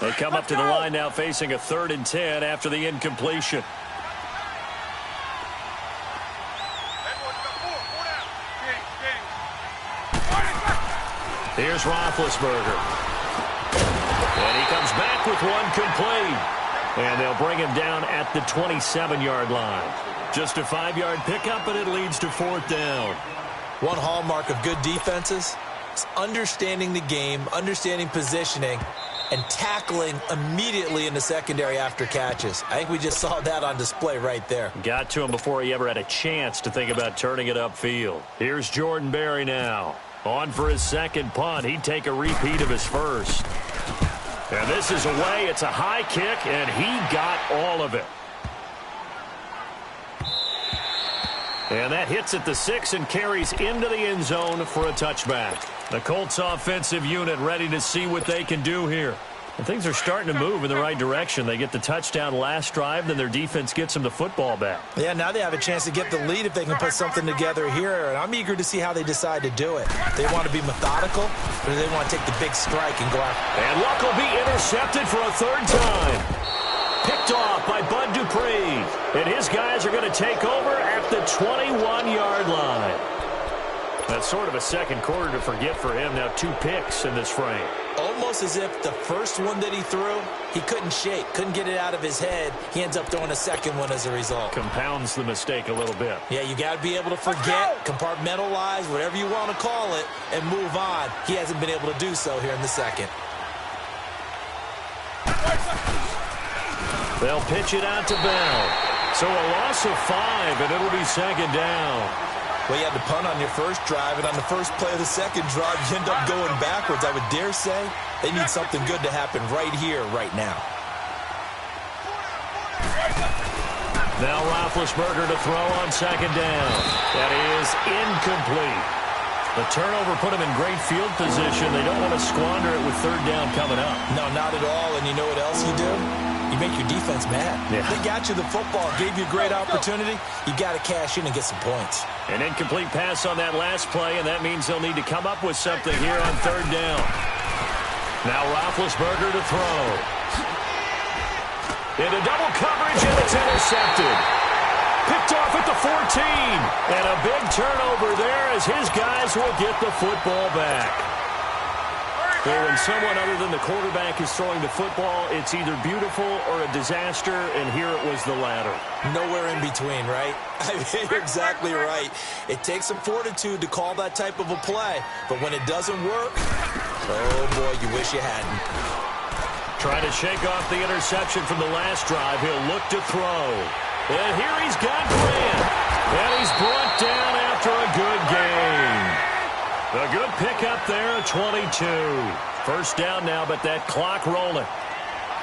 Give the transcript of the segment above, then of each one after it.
They come up to the line now facing a 3rd and 10 after the incompletion. Here's Roethlisberger. And he comes back with one complete. And they'll bring him down at the 27-yard line. Just a 5-yard pickup, and it leads to 4th down. One hallmark of good defenses is understanding the game, understanding positioning, and tackling immediately in the secondary after catches. I think we just saw that on display right there. Got to him before he ever had a chance to think about turning it upfield. Here's Jordan Berry now. On for his second punt. He'd take a repeat of his first. And this is away. It's a high kick, and he got all of it. And that hits at the 6 and carries into the end zone for a touchback. The Colts offensive unit ready to see what they can do here. And things are starting to move in the right direction. They get the touchdown last drive, then their defense gets them the football back. Yeah, now they have a chance to get the lead if they can put something together here. And I'm eager to see how they decide to do it. They want to be methodical, or do they want to take the big strike and go after? And Luck will be intercepted for a 3rd time. Picked off by Bud Dupree. And his guys are going to take over at the 21-yard line. That's sort of a second quarter to forget for him. Now 2 picks in this frame. Almost as if the first one that he threw, he couldn't shake, couldn't get it out of his head. He ends up throwing a second one as a result. Compounds the mistake a little bit. Yeah, you got to be able to forget, compartmentalize, whatever you want to call it, and move on. He hasn't been able to do so here in the second. They'll pitch it out to Bell. So a loss of 5, and it'll be 2nd down. Well, you had to punt on your first drive, and on the first play of the second drive, you end up going backwards. I would dare say they need something good to happen right here, right now. Now Roethlisberger to throw on 2nd down. That is incomplete. The turnover put them in great field position. They don't want to squander it with 3rd down coming up. No, not at all. And you know what else you do? You make your defense mad. Yeah. They got you the football, gave you a great opportunity. You got to cash in and get some points. An incomplete pass on that last play, and that means they'll need to come up with something here on 3rd down. Now Roethlisberger to throw. Into double coverage, and it's intercepted. Picked off at the 14. And a big turnover there as his guys will get the football back. Well, when someone other than the quarterback is throwing the football, it's either beautiful or a disaster, and here it was the latter. Nowhere in between, right? I mean, you're exactly right. It takes some fortitude to call that type of a play, but when it doesn't work, oh boy, you wish you hadn't. Trying to shake off the interception from the last drive. He'll look to throw. And here he's got Grant. And he's brought down after a good game. A good pickup there, 22. 1st down now, but that clock rolling.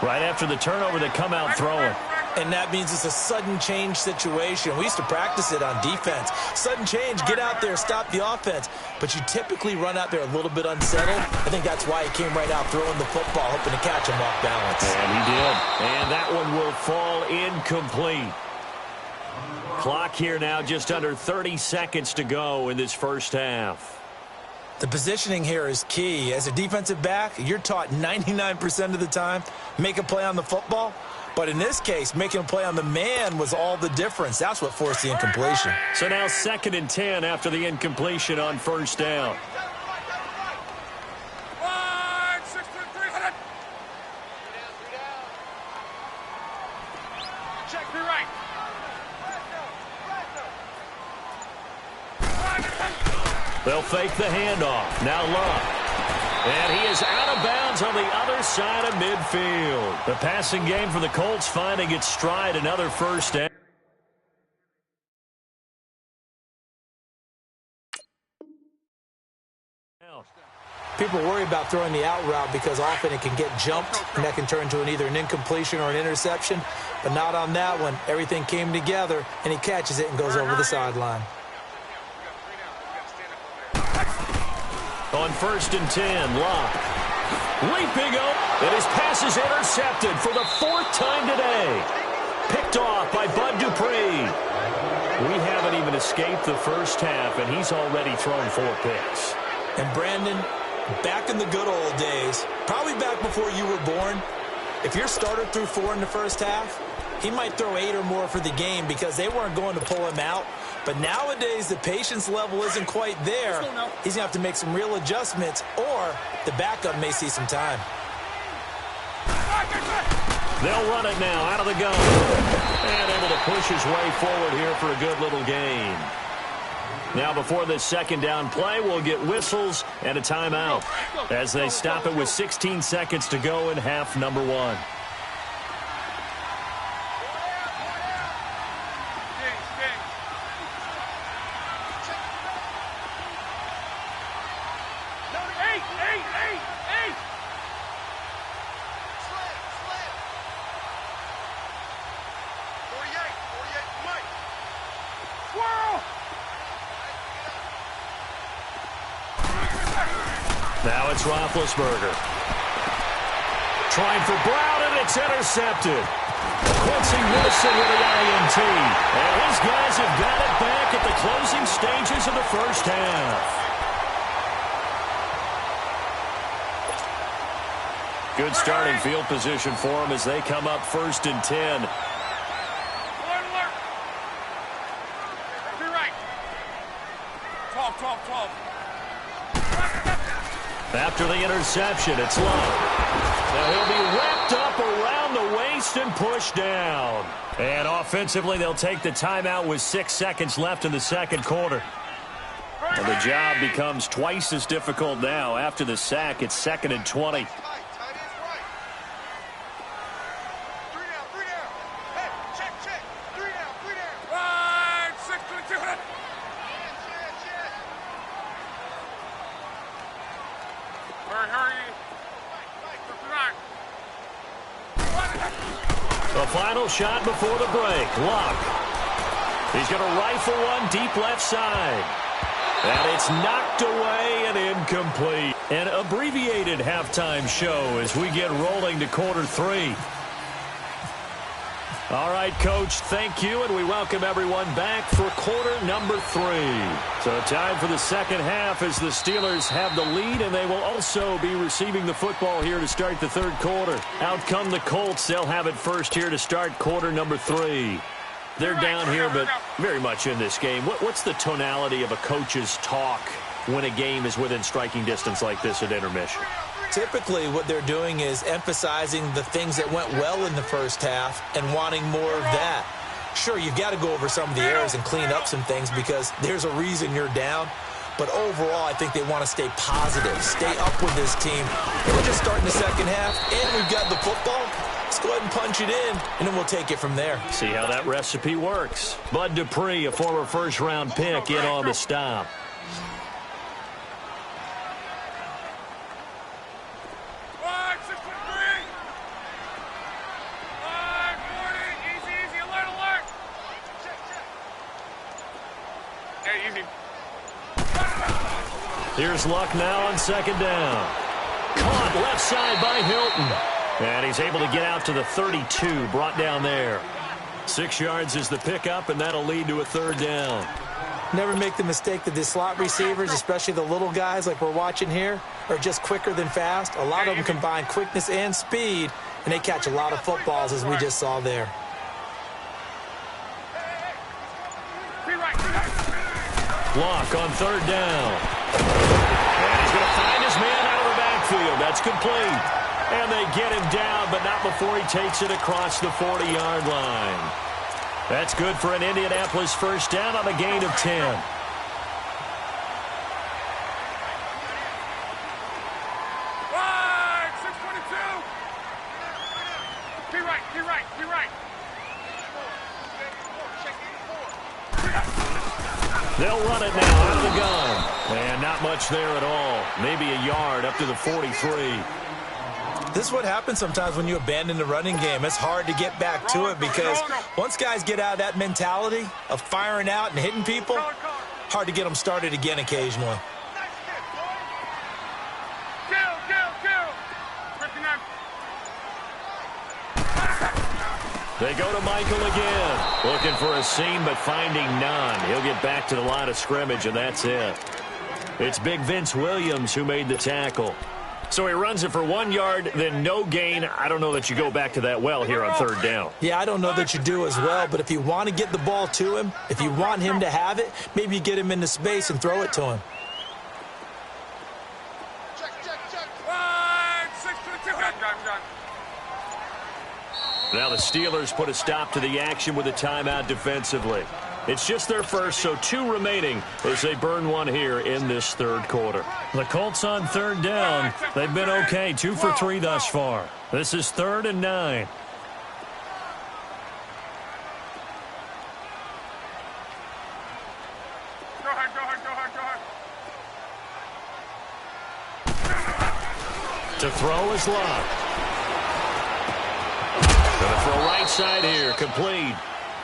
Right after the turnover, they come out throwing. And that means it's a sudden change situation. We used to practice it on defense. Sudden change, get out there, stop the offense. But you typically run out there a little bit unsettled. I think that's why he came right out throwing the football, hoping to catch him off balance. And he did. And that one will fall incomplete. Clock here now, just under 30 seconds to go in this 1st half. The positioning here is key. As a defensive back, you're taught 99% of the time, make a play on the football. But in this case, making a play on the man was all the difference. That's what forced the incompletion. So now 2nd and 10 after the incompletion on 1st down. They'll fake the handoff. Now Luck. And he is out of bounds on the other side of midfield. The passing game for the Colts finding its stride. Another 1st down. People worry about throwing the out route because often it can get jumped, and that can turn into either an incompletion or an interception. But not on that one. Everything came together, and he catches it and goes over the sideline. On 1st and 10, Luck. Leaping up, and his pass is intercepted for the 4th time today. Picked off by Bud Dupree. We haven't even escaped the 1st half, and he's already thrown 4 picks. And Brandon, Back in the good old days, probably back before you were born, if your starter threw 4 in the first half, he might throw 8 or more for the game because they weren't going to pull him out. But nowadays, the patience level isn't quite there. He's going to have to make some real adjustments, or the backup may see some time. They'll run it now out of the gun. And able to push his way forward here for a good little gain. Now before this second down play, we'll get whistles and a timeout as they stop it with 16 seconds to go in half number 1. Now it's Roethlisberger. Trying for Brown, and it's intercepted. Quincy Wilson with the INT. And his guys have got it back at the closing stages of the first half. Good starting field position for them as they come up 1st and 10. After the interception, it's Love. Now he'll be wrapped up around the waist and pushed down. And offensively, they'll take the timeout with 6 seconds left in the second quarter. And the job becomes twice as difficult now. After the sack, it's 2nd and 20. The final shot before the break. Luck. He's going to rifle one deep left side. And it's knocked away and incomplete. An abbreviated halftime show as we get rolling to quarter 3. All right, Coach, thank you, and we welcome everyone back for quarter number 3. So time for the second half as the Steelers have the lead, and they will also be receiving the football here to start the third quarter. Out come the Colts. They'll have it first here to start quarter number 3. They're down here, but very much in this game. What's the tonality of a coach's talk when a game is within striking distance like this at intermission? Typically, what they're doing is emphasizing the things that went well in the first half and wanting more of that. Sure, you've got to go over some of the errors and clean up some things because there's a reason you're down. But overall, I think they want to stay positive, stay up with this team. We're just starting the second half, and we've got the football. Let's go ahead and punch it in, and then we'll take it from there. See how that recipe works. Bud Dupree, a former first-round pick, in on the stop. Here's Luck now on second down. Caught left side by Hilton. And he's able to get out to the 32, brought down there. 6 yards is the pickup, and that'll lead to a third down. Never make the mistake that the slot receivers, especially the little guys like we're watching here, are just quicker than fast. A lot of them combine quickness and speed, and they catch a lot of footballs, as we just saw there. Block on third down. And he's going to find his man out of the backfield. That's complete. And they get him down, but not before he takes it across the 40-yard line. That's good for an Indianapolis first down on a gain of 10. They'll run it now out of the gun. And not much there at all. Maybe a yard up to the 43. This is what happens sometimes when you abandon the running game. It's hard to get back to it because once guys get out of that mentality of firing out and hitting people, hard to get them started again occasionally. They go to Michael again. Looking for a seam, but finding none. He'll get back to the line of scrimmage, and that's it. It's big Vince Williams who made the tackle. So he runs it for 1 yard, then no gain. I don't know that you go back to that well here on third down. Yeah, I don't know that you do as well, but if you want to get the ball to him, if you want him to have it, maybe you get him into space and throw it to him. Now the Steelers put a stop to the action with a timeout defensively. It's just their first, so 2 remaining as they burn one here in this third quarter. The Colts on third down. They've been okay, 2 for 3 thus far. This is 3rd and 9. Go ahead. To throw is Locke. Going to throw right side here, complete.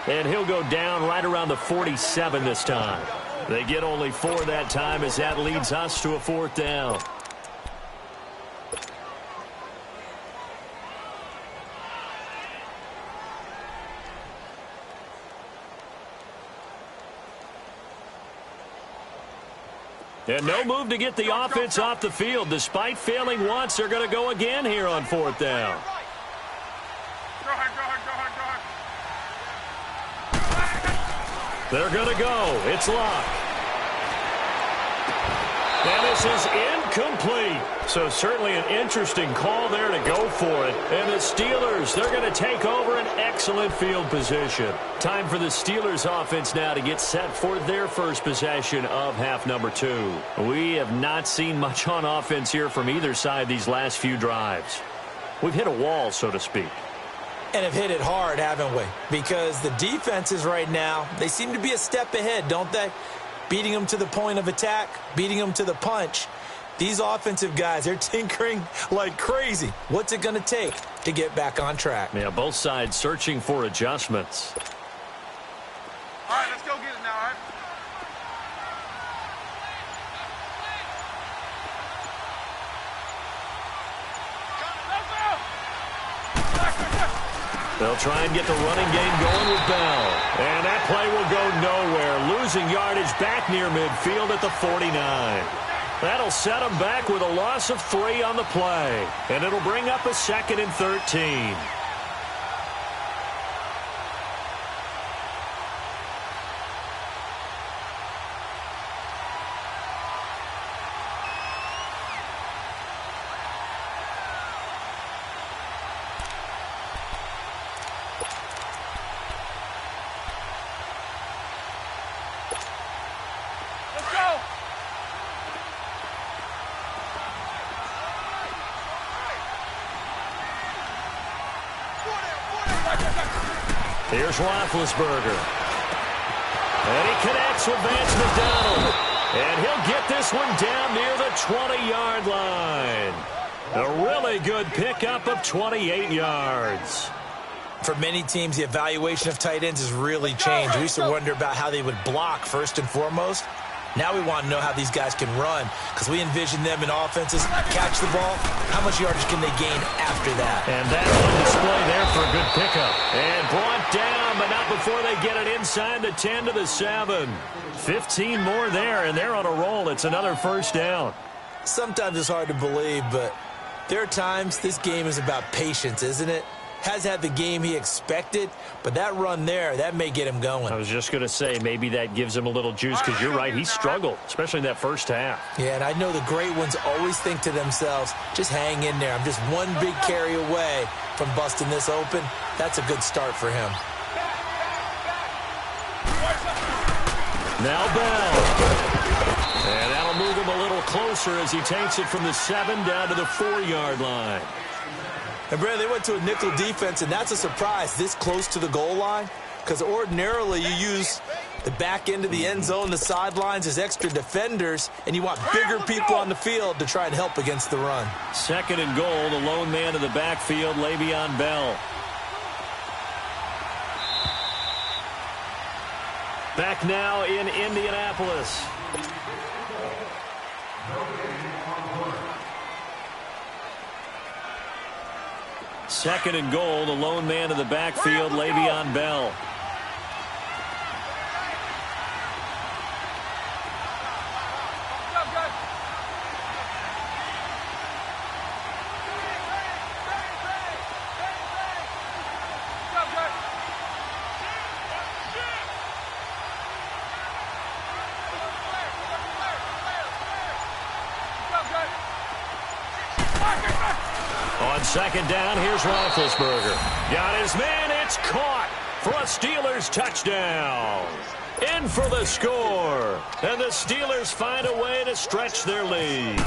And he'll go down right around the 47 this time. They get only 4 that time as that leads us to a 4th down. And no move to get the offense off the field. Despite failing once, they're going to go again here on 4th down. Go ahead. They're going to go. It's Locke. And this is incomplete. So certainly an interesting call there to go for it. And the Steelers, they're going to take over an excellent field position. Time for the Steelers offense now to get set for their first possession of half number 2. We have not seen much on offense here from either side these last few drives. We've hit a wall, so to speak. And have hit it hard, haven't we? Because the defenses right now, they seem to be a step ahead, don't they? Beating them to the point of attack, beating them to the punch. These offensive guys, they're tinkering like crazy. What's it going to take to get back on track? Yeah, both sides searching for adjustments. All right, let's go get it now, all right? They'll try and get the running game going with Bell. And that play will go nowhere. Losing yardage back near midfield at the 49. That'll set them back with a loss of 3 on the play. And it'll bring up a 2nd and 13. Here's Roethlisberger. And he connects with Vance McDonald. And he'll get this one down near the 20-yard line. A really good pickup of 28 yards. For many teams, the evaluation of tight ends has really changed. We used to wonder about how they would block first and foremost. Now we want to know how these guys can run, because we envision them in offenses catch the ball. How much yardage can they gain after that? And that's on display there for a good pickup. And brought down, but not before they get it inside the 10 to the 7. 15 more there, and they're on a roll. It's another first down. Sometimes it's hard to believe, but there are times this game is about patience, isn't it? Has had the game he expected, but that run there, that may get him going. I was just going to say, maybe that gives him a little juice, because you're right, he struggled, especially in that first half. Yeah, and I know the great ones always think to themselves, just hang in there. I'm just one big carry away from busting this open. That's a good start for him. Now Bell. And that'll move him a little closer as he takes it from the 7 down to the 4-yard line. And, Brad, they went to a nickel defense, and that's a surprise this close to the goal line, because ordinarily you use the back end of the end zone, the sidelines as extra defenders, and you want bigger people on the field to try and help against the run. 2nd and goal, the lone man in the backfield, Le'Veon Bell. Back now in Indianapolis. Second and goal, the lone man in the backfield, Le'Veon Bell. On second down, here's Roethlisberger. Got his man, it's caught for a Steelers touchdown. In for the score. And the Steelers find a way to stretch their lead.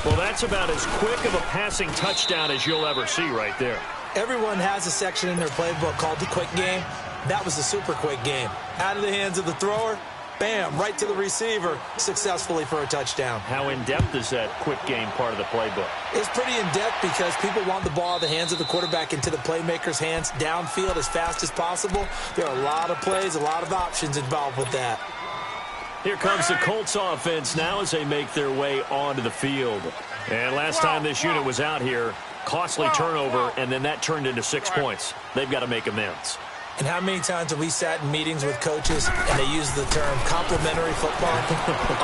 Well, that's about as quick of a passing touchdown as you'll ever see right there. Everyone has a section in their playbook called the quick game. That was the super quick game. Out of the hands of the thrower, bam, right to the receiver, successfully for a touchdown. How in-depth is that quick game part of the playbook? It's pretty in-depth because people want the ball out of the hands of the quarterback into the playmaker's hands downfield as fast as possible. There are a lot of plays, a lot of options involved with that. Here comes the Colts offense now as they make their way onto the field. And last time this unit was out here, costly turnover, and then that turned into 6 points. They've got to make amends. And how many times have we sat in meetings with coaches and they use the term complementary football?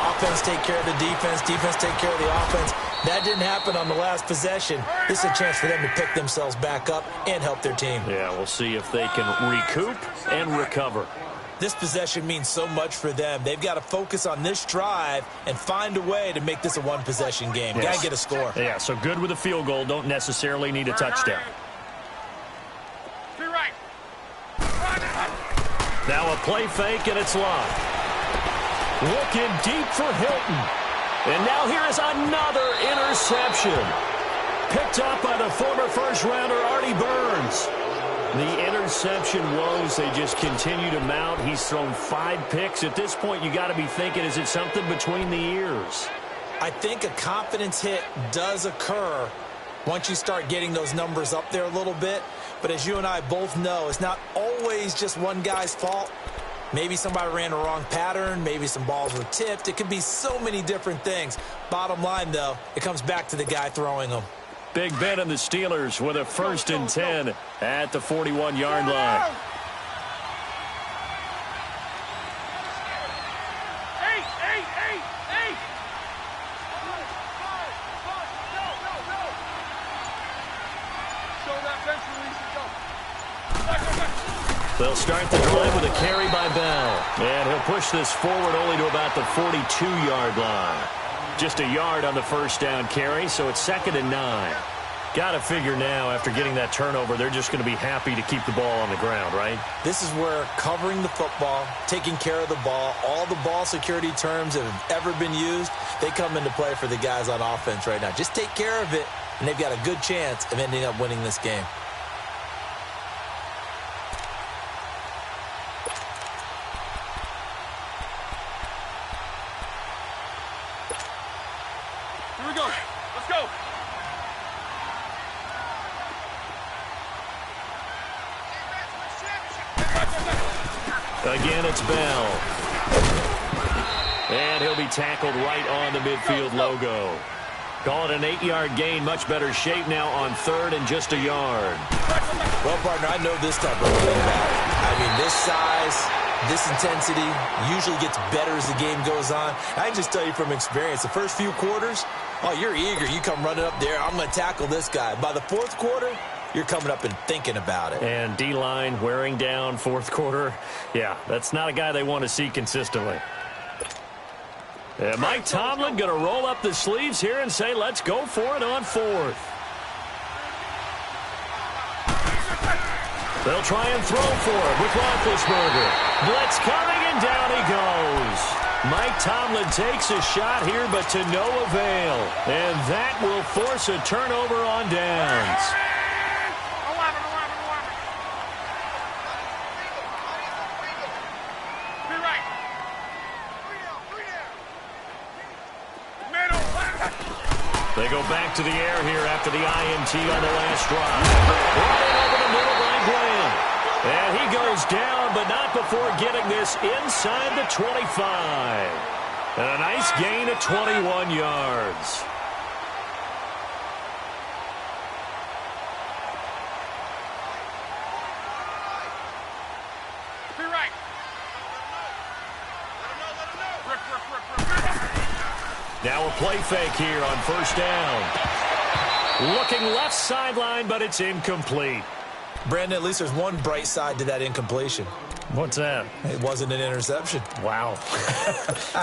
Offense take care of the defense, defense take care of the offense. That didn't happen on the last possession. This is a chance for them to pick themselves back up and help their team. Yeah, we'll see if they can recoup and recover. This possession means so much for them. They've got to focus on this drive and find a way to make this a one-possession game. Yes. Got to get a score. Yeah, so good with a field goal. Don't necessarily need a touchdown. Now a play fake, and it's locked. Looking deep for Hilton. And now here is another interception. Picked up by the former first-rounder Artie Burns. The interception woes, they just continue to mount. He's thrown 5 picks. At this point, you got to be thinking, is it something between the ears? I think a confidence hit does occur once you start getting those numbers up there a little bit. But as you and I both know, it's not always just one guy's fault. Maybe somebody ran a wrong pattern. Maybe some balls were tipped. It could be so many different things. Bottom line, though, it comes back to the guy throwing them. Big Ben and the Steelers with a 1st and 10 at the 41-yard line. They'll start the drive with a carry by Bell. And he'll push this forward only to about the 42-yard line. Just a yard on the first down carry, so it's 2nd and 9. Got to figure now, after getting that turnover, they're just going to be happy to keep the ball on the ground, right? This is where covering the football, taking care of the ball, all the ball security terms that have ever been used, they come into play for the guys on offense right now. Just take care of it, and they've got a good chance of ending up winning this game. Again, it's Bell. And he'll be tackled right on the midfield logo. Call it an 8-yard gain. Much better shape now on 3rd and just a yard. Well, partner, I know this type of running back. I mean, this size, this intensity usually gets better as the game goes on. I can just tell you from experience, the first few quarters, oh, you're eager. You come running up there. I'm going to tackle this guy. By the 4th quarter, you're coming up and thinking about it. And D-line wearing down 4th quarter. Yeah, that's not a guy they want to see consistently. And Mike Tomlin going to roll up the sleeves here and say, let's go for it on 4th. They'll try and throw for it with Roethlisberger. Blitz coming, and down he goes. Mike Tomlin takes a shot here, but to no avail. And that will force a turnover on downs. They go back to the air here after the INT on the last drive. Running over the middle by Graham. And he goes down, but not before getting this inside the 25. And a nice gain of 21 yards. Now a play fake here on 1st down. Looking left sideline, but it's incomplete. Brandon, at least there's one bright side to that incompletion. What's that? It wasn't an interception. Wow.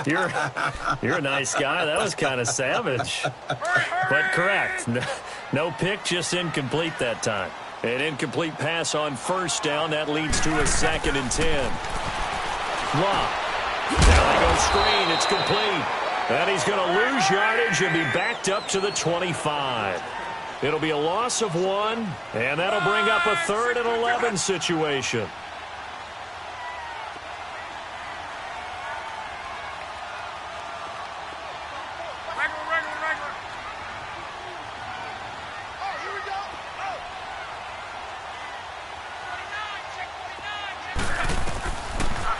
You're a nice guy. That was kind of savage. But correct. No pick, just incomplete that time. An incomplete pass on first down. That leads to a 2nd and 10. Lock. Now they go screen. It's complete. And he's going to lose yardage and be backed up to the 25. It'll be a loss of 1, and that'll bring up a 3rd and 11 situation.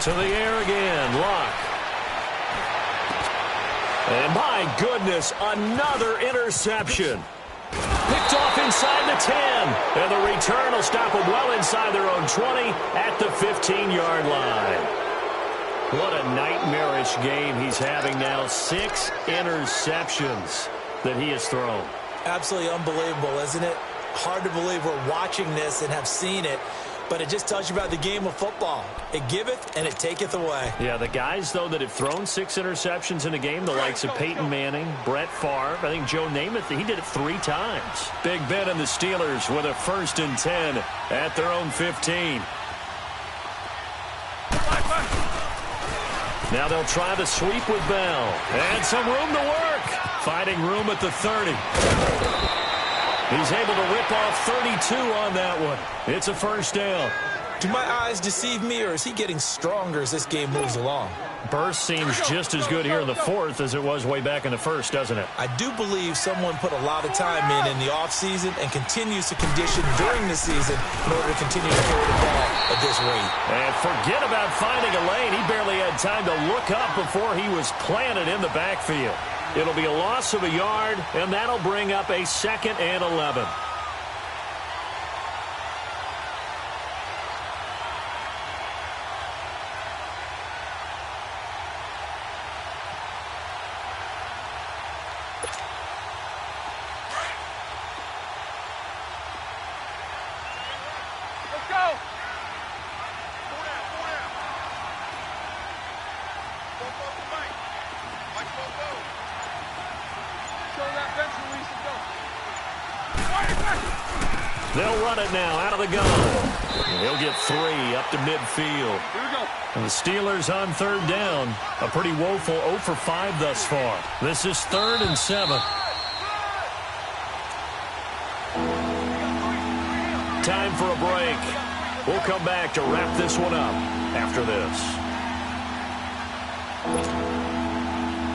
To the air again, Lock. And my goodness, another interception. Picked off inside the 10. And the return will stop them well inside their own 20 at the 15-yard line. What a nightmarish game he's having now. 6 interceptions that he has thrown. Absolutely unbelievable, isn't it? Hard to believe we're watching this and have seen it. But it just tells you about the game of football. It giveth and it taketh away. Yeah, the guys, though, that have thrown 6 interceptions in a game, the likes of Peyton Manning, Brett Favre, I think Joe Namath, he did it 3 times. Big Ben and the Steelers with a 1st and 10 at their own 15. Now they'll try the sweep with Bell. And some room to work. Finding room at the 30. He's able to rip off 32 on that one. It's a 1st down. Do my eyes deceive me, or is he getting stronger as this game moves along? Burst seems just as good here in the 4th as it was way back in the 1st, doesn't it? I do believe someone put a lot of time in the offseason and continues to condition during the season in order to continue to carry the ball at this rate. And forget about finding a lane. He barely had time to look up before he was planted in the backfield. It'll be a loss of a yard, and that'll bring up a 2nd and 11. Let's go. They'll run it now out of the gun. And he'll get 3 up to midfield. Here we go. And the Steelers on 3rd down. A pretty woeful 0 for 5 thus far. This is 3rd and 7. Time for a break. We'll come back to wrap this one up after this.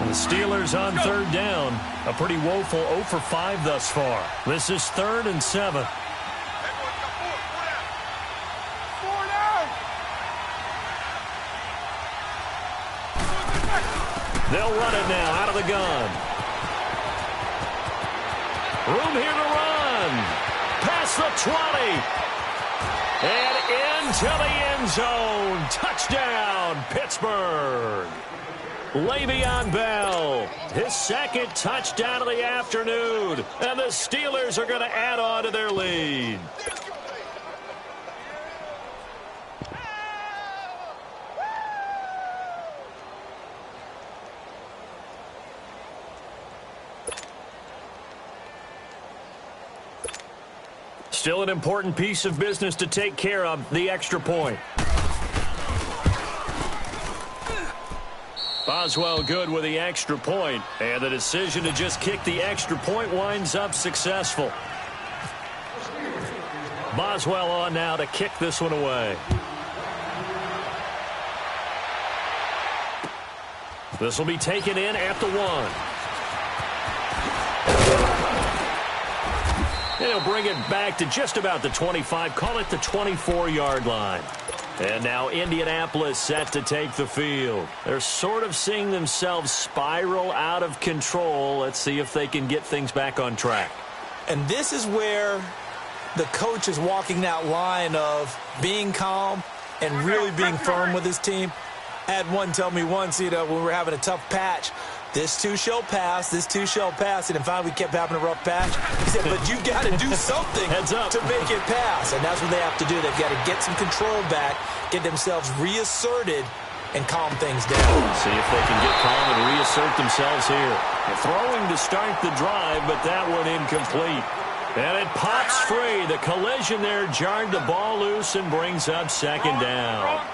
And the Steelers on 3rd down. A pretty woeful 0 for 5 thus far. This is 3rd and 7. They'll run it now out of the gun. Room here to run. Past the 20. And into the end zone. Touchdown, Pittsburgh. Le'Veon Bell, his 2nd touchdown of the afternoon. And the Steelers are going to add on to their lead. Still an important piece of business to take care of, the extra point. Boswell good with the extra point, and the decision to just kick the extra point winds up successful. Boswell on now to kick this one away. This will be taken in at the 1. And he'll bring it back to just about the 25, call it the 24-yard line. And now Indianapolis set to take the field. They're sort of seeing themselves spiral out of control. Let's see if they can get things back on track. And this is where the coach is walking that line of being calm and really being firm with his team. I had one tell me once, when we were having a tough patch, This too shall pass. This too shall pass. And finally, we kept having a rough patch. He said, but you got to do something to make it pass. And that's what they have to do. They've got to get some control back, get themselves reasserted, and calm things down. See if they can get calm and reassert themselves here. They're throwing to start the drive, but that one incomplete. And it pops free. The collision there jarred the ball loose and brings up second down.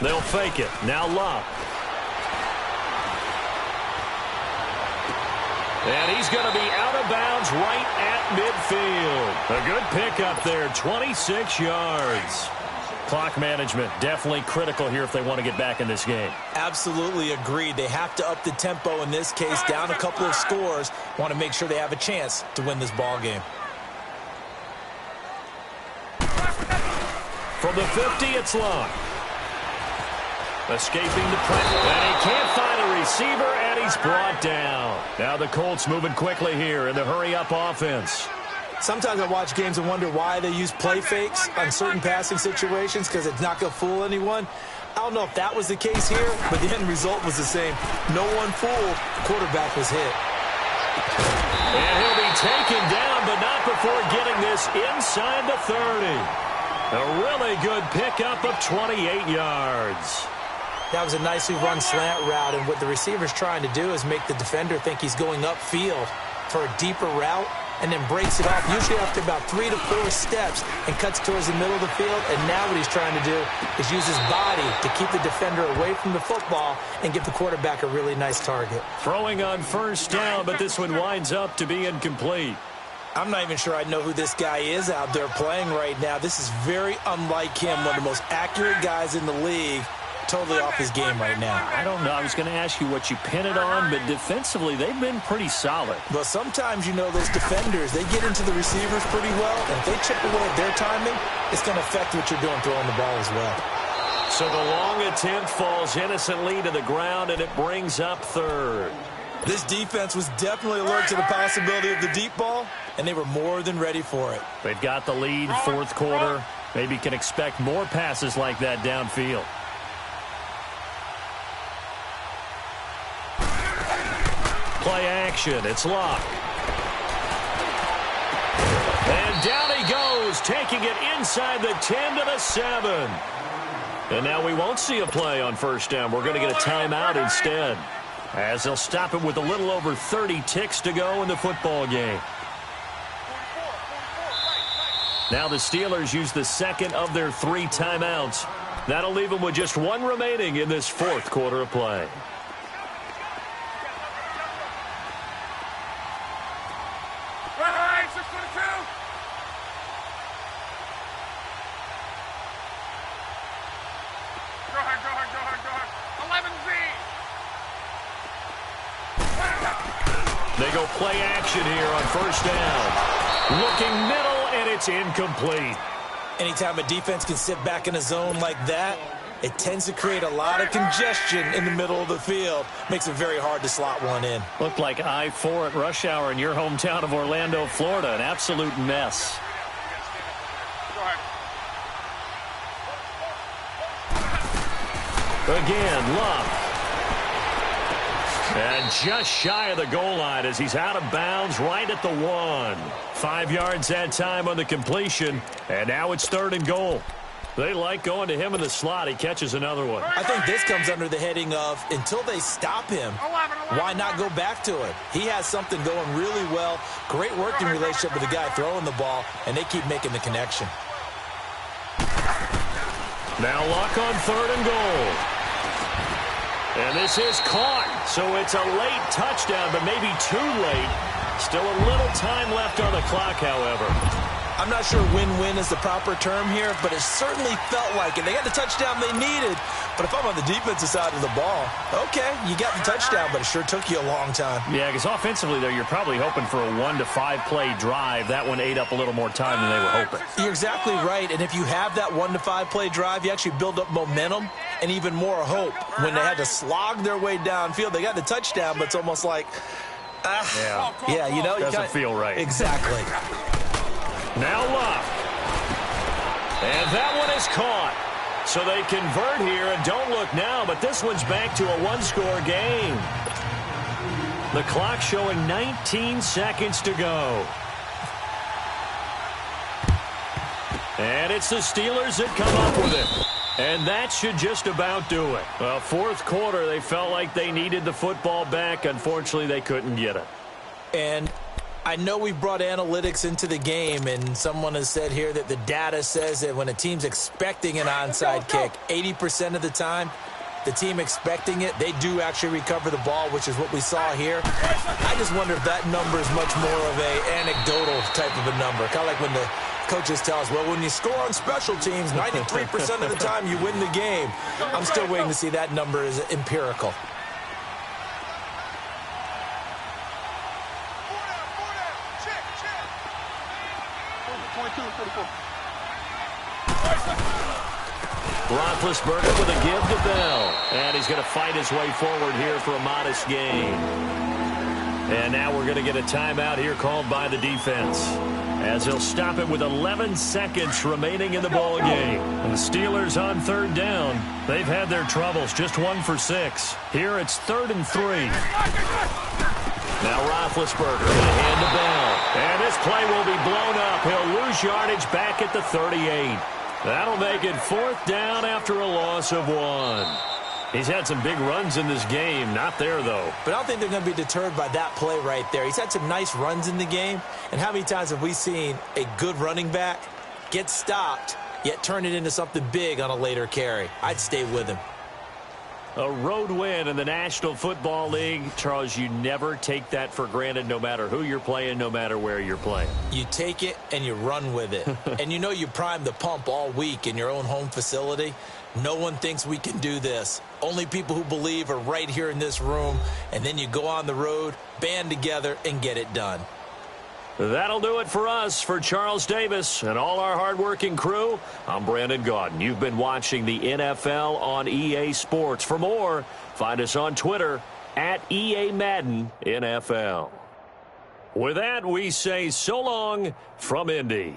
They'll fake it. Now Love. And he's going to be out of bounds right at midfield. A good pickup there, 26 yards. Clock management definitely critical here if they want to get back in this game. Absolutely agreed. They have to up the tempo in this case, down a couple of scores. Want to make sure they have a chance to win this ball game. From the 50, it's Long. Escaping the pressure. And he can't find a receiver, and he's brought down. Now the Colts moving quickly here in the hurry-up offense. Sometimes I watch games and wonder why they use play fakes on certain passing situations, because it's not going to fool anyone. I don't know if that was the case here, but the end result was the same. No one fooled. The quarterback was hit. And he'll be taken down, but not before getting this inside the 30. A really good pickup of 28 yards. That was a nicely run slant route, and what the receiver's trying to do is make the defender think he's going upfield for a deeper route, and then breaks it off, usually after about 3 to 4 steps, and cuts towards the middle of the field. And now what he's trying to do is use his body to keep the defender away from the football and give the quarterback a really nice target. Throwing on first down, but this one winds up to be incomplete. I'm not even sure I know who this guy is out there playing right now. This is very unlike him, one of the most accurate guys in the league. Totally off his game right now. I don't know. I was going to ask you what you pin it on, but defensively, they've been pretty solid. Well, sometimes, you know, those defenders, they get into the receivers pretty well, and if they chip away at their timing, it's going to affect what you're doing throwing the ball as well. So the long attempt falls innocently to the ground, and it brings up third. This defense was definitely alert to the possibility of the deep ball, and they were more than ready for it. They've got the lead, fourth quarter. Maybe can expect more passes like that downfield. Play action. It's Locke. And down he goes, taking it inside the 10 to the 7. And now we won't see a play on first down. We're going to get a timeout instead, as they'll stop it with a little over 30 ticks to go in the football game. Now the Steelers use the second of their 3 timeouts. That'll leave them with just 1 remaining in this fourth quarter of play. They go play action here on first down. Looking middle, and it's incomplete. Anytime a defense can sit back in a zone like that, it tends to create a lot of congestion in the middle of the field. Makes it very hard to slot one in. Looked like I-4 at rush hour in your hometown of Orlando, Florida. An absolute mess. Again, Love. And just shy of the goal line as he's out of bounds right at the 1. 5 yards that time on the completion, and now it's 3rd and goal. They like going to him in the slot. He catches another one. I think this comes under the heading of, until they stop him, why not go back to it? He has something going really well. Great working relationship with the guy throwing the ball, and they keep making the connection. Now Luck on 3rd and goal. And this is caught, so it's a late touchdown, but maybe too late. Still a little time left on the clock, however. I'm not sure win-win is the proper term here, but it certainly felt like it. They got the touchdown they needed, but if I'm on the defensive side of the ball, okay, you got the touchdown, but it sure took you a long time. Yeah, because offensively there, you're probably hoping for a 1 to 5 play drive. That one ate up a little more time than they were hoping. You're exactly right, and if you have that 1 to 5 play drive, you actually build up momentum and even more hope. When they had to slog their way downfield, they got the touchdown, but it's almost like, yeah, you know, doesn't feel right. Exactly. Now Luck. And that one is caught. So they convert here, and don't look now, but this one's back to a one-score game. The clock showing 19 seconds to go. And it's the Steelers that come up with it. And that should just about do it. Well, fourth quarter, they felt like they needed the football back. Unfortunately, they couldn't get it. And I know we brought analytics into the game, and someone has said here that the data says that when a team's expecting an onside kick, 80% of the time, the team expecting it, they do actually recover the ball, which is what we saw here. I just wonder if that number is much more of a anecdotal type of a number. Kind of like when the coaches tell us, well, when you score on special teams, 93% of the time you win the game. I'm still waiting to see that number is empirical. Roethlisberger with a give to Bell. And he's going to fight his way forward here for a modest gain. And now we're going to get a timeout here called by the defense, as he'll stop it with 11 seconds remaining in the ball game. And the Steelers on third down. They've had their troubles, just 1 for 6. Here it's 3rd and 3. Now Roethlisberger going to hand to Bell. And this play will be blown up. He'll lose yardage back at the 38. That'll make it 4th down after a loss of 1. He's had some big runs in this game. Not there, though. But I don't think they're going to be deterred by that play right there. He's had some nice runs in the game. And how many times have we seen a good running back get stopped, yet turn it into something big on a later carry? I'd stay with him. A road win in the National Football League. Charles, you never take that for granted, no matter who you're playing, no matter where you're playing. You take it and you run with it. And you know you primed the pump all week in your own home facility. No one thinks we can do this. Only people who believe are right here in this room. And then you go on the road, band together, and get it done. That'll do it for us. For Charles Davis and all our hardworking crew, I'm Brandon Gaudin. You've been watching the NFL on EA Sports. For more, find us on Twitter at EA Madden NFL. With that, we say so long from Indy.